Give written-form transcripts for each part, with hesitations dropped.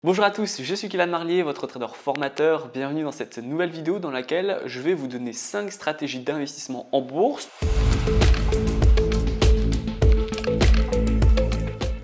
Bonjour à tous, je suis Kylian Marlier, votre trader formateur. Bienvenue dans cette nouvelle vidéo dans laquelle je vais vous donner 5 stratégies d'investissement en bourse.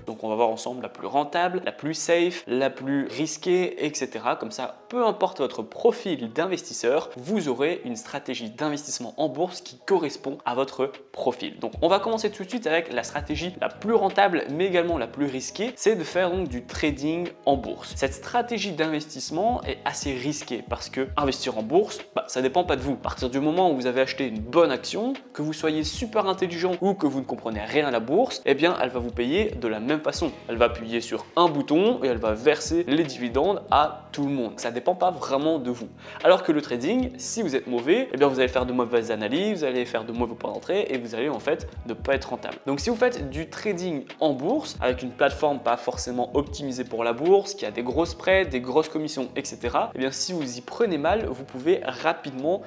Donc on va voir ensemble la plus rentable, la plus safe, la plus risquée, etc. Comme ça, peu importe votre profil d'investisseur, vous aurez une stratégie d'investissement en bourse qui correspond à votre profil. Donc on va commencer tout de suite avec la stratégie la plus rentable mais également la plus risquée, c'est de faire donc du trading en bourse. Cette stratégie d'investissement est assez risquée parce que investir en bourse, ça dépend pas de vous. À partir du moment où vous avez acheté une bonne action, que vous soyez super intelligent ou que vous ne comprenez rien à la bourse, eh bien elle va vous payer de la même façon. Elle va appuyer sur un bouton et elle va verser les dividendes à tout le monde. Ça ne dépend pas vraiment de vous. Alors que le trading, si vous êtes mauvais, eh bien vous allez faire de mauvaises analyses, vous allez faire de mauvais points d'entrée et vous allez en fait ne pas être rentable. Donc si vous faites du trading en bourse avec une plateforme pas forcément optimisée pour la bourse, qui a des grosses spreads, des grosses commissions, etc. Eh bien si vous y prenez mal, vous pouvez rapidement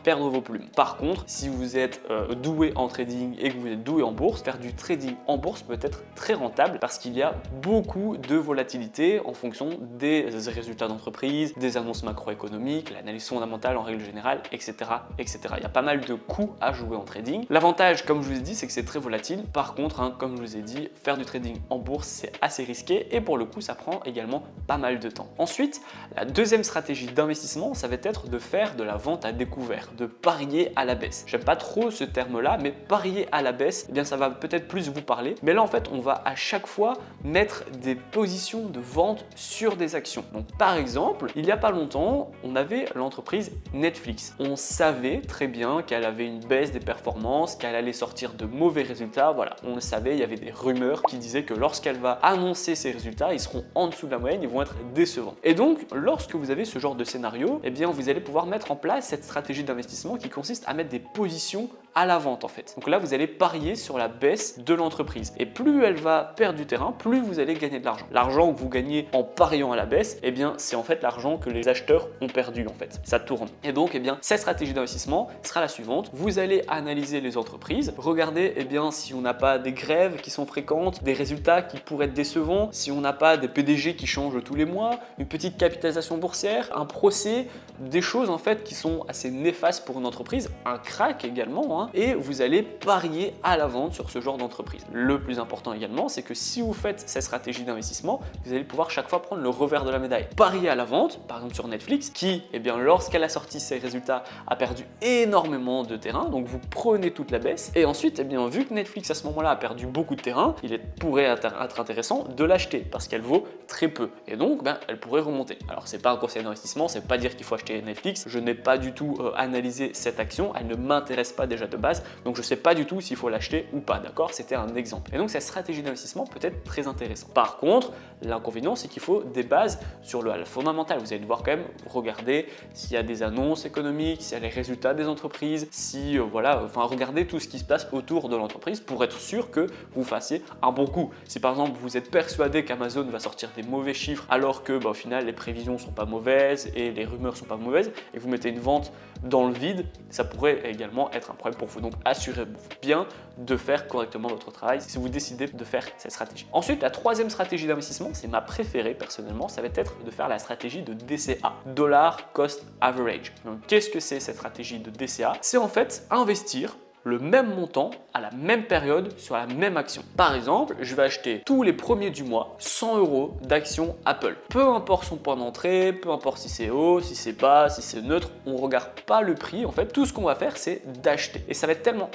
perdre vos plumes. Par contre, si vous êtes doué en trading et que vous êtes doué en bourse, faire du trading en bourse peut être très rentable parce qu'il y a beaucoup de volatilité en fonction des résultats d'entreprise, des annonces macroéconomiques, l'analyse fondamentale en règle générale, etc., etc. Il y a pas mal de coups à jouer en trading. L'avantage, comme je vous ai dit, c'est que c'est très volatile. Par contre, comme je vous ai dit, faire du trading en bourse, c'est assez risqué et pour le coup, ça prend également pas mal de temps. Ensuite, la deuxième stratégie d'investissement, ça va être de faire de la vente à découvert, de parier à la baisse. J'aime pas trop ce terme-là, mais parier à la baisse, eh bien ça va peut-être plus vous parler. Mais là, en fait, on va à chaque fois mettre des positions de vente sur des actions. Donc par exemple, il n'y a pas longtemps, on avait l'entreprise Netflix. On savait très bien qu'elle avait une baisse des performances, qu'elle allait sortir de mauvais résultats. Voilà, on le savait, il y avait des rumeurs qui disaient que lorsqu'elle va annoncer ses résultats, ils seront en dessous de la moyenne, ils vont être décevants. Et donc, lorsque vous avez ce genre de scénario, eh bien vous allez pouvoir mettre en place cette stratégie d'investissement qui consiste à mettre des positions à la vente en fait. Donc là, vous allez parier sur la baisse de l'entreprise. Et plus elle va perdre du terrain, plus vous allez gagner de l'argent. L'argent que vous gagnez en pariant à la baisse, eh bien c'est en fait l'argent que les acheteurs ont perdu en fait. Ça tourne. Et donc, eh bien cette stratégie d'investissement sera la suivante. Vous allez analyser les entreprises, regarder si on n'a pas des grèves qui sont fréquentes, des résultats qui pourraient être décevants, si on n'a pas des PDG qui changent tous les mois, une petite capitalisation boursière, un procès, des choses en fait qui sont assez néfastes pour une entreprise, un crack également, et vous allez parier à la vente sur ce genre d'entreprise. Le plus important également, c'est que si vous faites cette stratégie d'investissement, vous allez pouvoir chaque fois prendre le revers de la médaille. Parier à la vente, par exemple sur Netflix, qui, lorsqu'elle a sorti ses résultats, a perdu énormément de terrain, donc vous prenez toute la baisse, et ensuite, vu que Netflix à ce moment-là a perdu beaucoup de terrain, il pourrait être intéressant de l'acheter parce qu'elle vaut très peu, et donc elle pourrait remonter. Alors c'est pas un conseil d'investissement, c'est pas dire qu'il faut acheter Netflix, je n'ai pas du tout analysé cette action, elle ne m'intéresse pas déjà de base, donc je sais pas du tout s'il faut l'acheter ou pas, d'accord? C'était un exemple. Et donc cette stratégie d'investissement peut être très intéressante. Par contre, l'inconvénient, c'est qu'il faut des bases sur le fondamental. Vous allez devoir quand même regarder s'il y a des annonces économiques, s'il y a les résultats des entreprises, si regarder tout ce qui se passe autour de l'entreprise pour être sûr que vous fassiez un bon coup. Si par exemple vous êtes persuadé qu'Amazon va sortir des mauvais chiffres alors que au final les prévisions sont pas mauvaises et les rumeurs sont pas mauvaises et que vous mettez une vente dans le vide, ça pourrait également être un problème pour vous. Donc assurez-vous bien de faire correctement votre travail si vous décidez de faire cette stratégie. Ensuite, la troisième stratégie d'investissement, c'est ma préférée personnellement, ça va être de faire la stratégie de DCA, Dollar Cost Average. Donc qu'est-ce que c'est cette stratégie de DCA? C'est en fait investir le même montant à la même période sur la même action. Par exemple, je vais acheter tous les premiers du mois 100 € d'actions Apple. Peu importe son point d'entrée, peu importe si c'est haut, si c'est bas, si c'est neutre, on ne regarde pas le prix. En fait, tout ce qu'on va faire, c'est d'acheter. Et ça va être tellement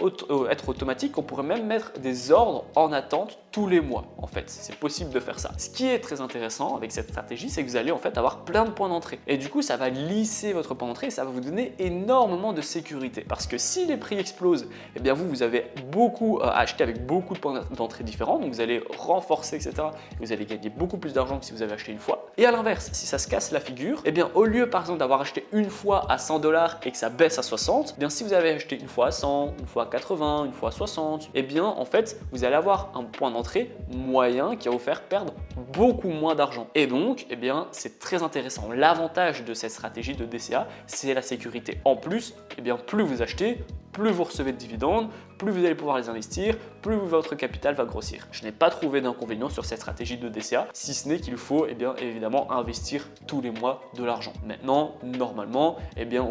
être automatique qu'on pourrait même mettre des ordres en attente tous les mois. En fait, c'est possible de faire ça. Ce qui est très intéressant avec cette stratégie, c'est que vous allez en fait avoir plein de points d'entrée. Et du coup, ça va lisser votre point d'entrée et ça va vous donner énormément de sécurité. Parce que si les prix explosent, vous avez beaucoup à acheter avec beaucoup de points d'entrée différents, donc vous allez renforcer, etc. Et vous allez gagner beaucoup plus d'argent que si vous avez acheté une fois. Et à l'inverse, si ça se casse la figure, au lieu par exemple d'avoir acheté une fois à 100 $ et que ça baisse à 60, si vous avez acheté une fois à 100, une fois à 80, une fois à 60, en fait, vous allez avoir un point d'entrée moyen qui va vous faire perdre beaucoup moins d'argent. Et donc, c'est très intéressant. L'avantage de cette stratégie de DCA, c'est la sécurité. En plus, plus vous achetez, plus vous recevez de dividendes dividendes, plus vous allez pouvoir les investir, plus votre capital va grossir. Je n'ai pas trouvé d'inconvénient sur cette stratégie de DCA, si ce n'est qu'il faut évidemment investir tous les mois de l'argent. Maintenant, normalement,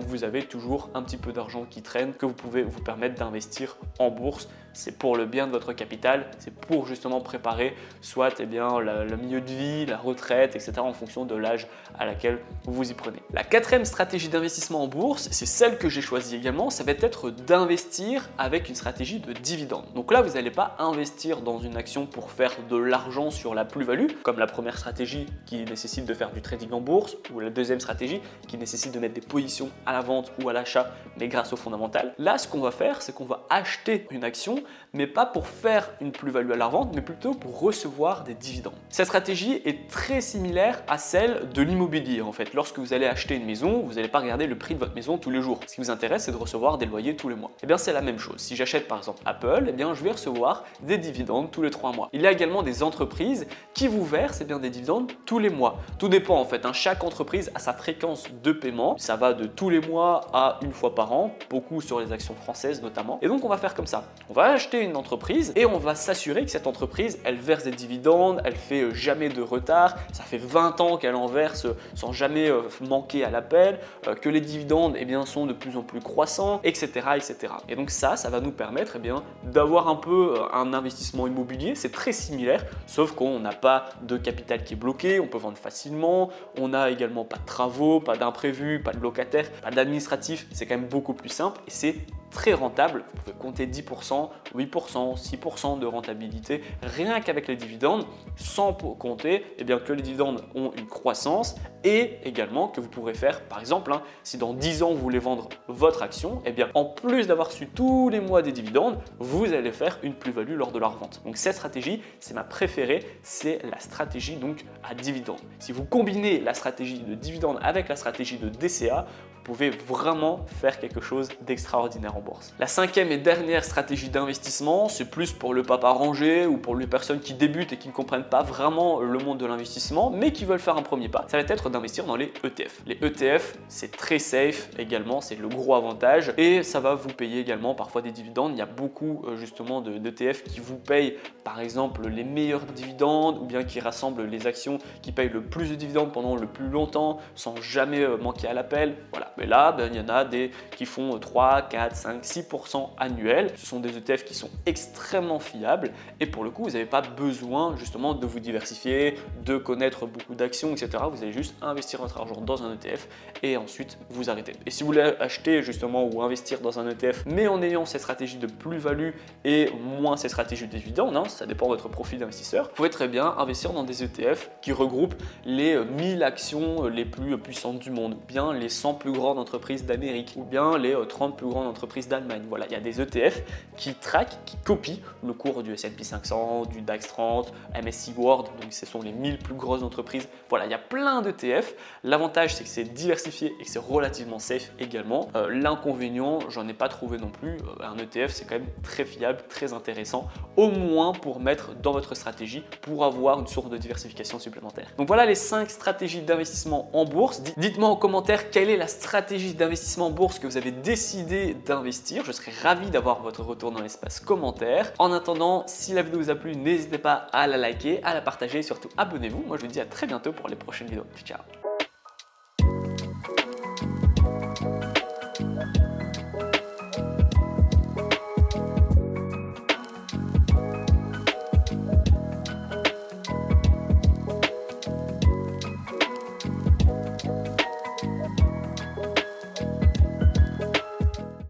vous avez toujours un petit peu d'argent qui traîne que vous pouvez vous permettre d'investir en bourse. C'est pour le bien de votre capital, c'est pour justement préparer soit le milieu de vie, la retraite, etc. en fonction de l'âge à laquelle vous y prenez. La quatrième stratégie d'investissement en bourse, c'est celle que j'ai choisie également, ça va être d'investir avec une stratégie de dividende. Donc là, vous n'allez pas investir dans une action pour faire de l'argent sur la plus-value, comme la première stratégie qui nécessite de faire du trading en bourse, ou la deuxième stratégie qui nécessite de mettre des positions à la vente ou à l'achat, mais grâce au fondamental. Là, ce qu'on va faire, c'est qu'on va acheter une action, mais pas pour faire une plus-value à la revente, mais plutôt pour recevoir des dividendes. Cette stratégie est très similaire à celle de l'immobilier en fait. Lorsque vous allez acheter une maison, vous n'allez pas regarder le prix de votre maison tous les jours. Ce qui vous intéresse, c'est de recevoir des loyers tous les mois. C'est la même chose. Si j'achète par exemple Apple, je vais recevoir des dividendes tous les 3 mois. Il y a également des entreprises qui vous versent des dividendes tous les mois. Tout dépend en fait. Chaque entreprise a sa fréquence de paiement. Ça va de tous les mois à une fois par an, beaucoup sur les actions françaises notamment. Et donc on va faire comme ça. On va acheter une entreprise et on va s'assurer que cette entreprise, elle verse des dividendes, elle fait jamais de retard. Ça fait 20 ans qu'elle en verse sans jamais manquer à l'appel, que les dividendes sont de plus en plus croissants, etc. etc. Et donc ça va nous permettre d'avoir un peu un investissement immobilier. C'est très similaire, sauf qu'on n'a pas de capital qui est bloqué, on peut vendre facilement, on n'a également pas de travaux, pas d'imprévus, pas de locataires, pas d'administratif. C'est quand même beaucoup plus simple et c'est très rentable. Vous pouvez compter 10%, 8%, 6% de rentabilité rien qu'avec les dividendes, sans compter que les dividendes ont une croissance et également que vous pourrez faire par exemple si dans 10 ans vous voulez vendre votre action, en plus d'avoir reçu tous les mois des dividendes, vous allez faire une plus-value lors de la revente. Donc cette stratégie, c'est ma préférée, c'est la stratégie donc à dividendes. Si vous combinez la stratégie de dividendes avec la stratégie de DCA, vous pouvez vraiment faire quelque chose d'extraordinaire en bourse. La cinquième et dernière stratégie d'investissement, c'est plus pour le papa rangé ou pour les personnes qui débutent et qui ne comprennent pas vraiment le monde de l'investissement, mais qui veulent faire un premier pas. Ça va être d'investir dans les ETF. Les ETF, c'est très safe également, c'est le gros avantage et ça va vous payer également parfois des dividendes. Il y a beaucoup justement d'ETF qui vous payent par exemple les meilleurs dividendes ou bien qui rassemblent les actions qui payent le plus de dividendes pendant le plus longtemps sans jamais manquer à l'appel. Voilà. Mais là, il y en a des qui font 3, 4, 5, 6% annuels. Ce sont des ETF qui sont extrêmement fiables et pour le coup, vous n'avez pas besoin justement de vous diversifier, de connaître beaucoup d'actions, etc. Vous allez juste investir votre argent dans un ETF et ensuite vous arrêtez. Et si vous voulez acheter justement ou investir dans un ETF, mais en ayant cette stratégie de plus-value et moins cette stratégie de dividende, ça dépend de votre profil d'investisseur, vous pouvez très bien investir dans des ETF qui regroupent les 1000 actions les plus puissantes du monde, ou bien les 100 plus grandes entreprises d'Amérique, ou bien les 30 plus grandes entreprises d'Allemagne. Voilà, il y a des ETF qui traquent, qui copient le cours du S&P 500, du DAX 30, MSCI World, donc ce sont les 1000 plus grosses entreprises. Voilà, il y a plein d'ETF. L'avantage, c'est que c'est diversifié et que c'est relativement safe également. L'inconvénient, j'en ai pas trouvé non plus. Un ETF, c'est quand même très fiable, très intéressant, au moins pour mettre dans votre stratégie pour avoir une source de diversification supplémentaire. Donc voilà les 5 stratégies d'investissement en bourse. Dites-moi en commentaire quelle est la stratégie d'investissement en bourse que vous avez décidé d'investir. Je serais ravi d'avoir votre retour dans l'espace commentaire. En attendant, si la vidéo vous a plu, n'hésitez pas à la liker, à la partager et surtout abonnez-vous. Moi, je vous dis à très bientôt pour les prochaines vidéos. Ciao.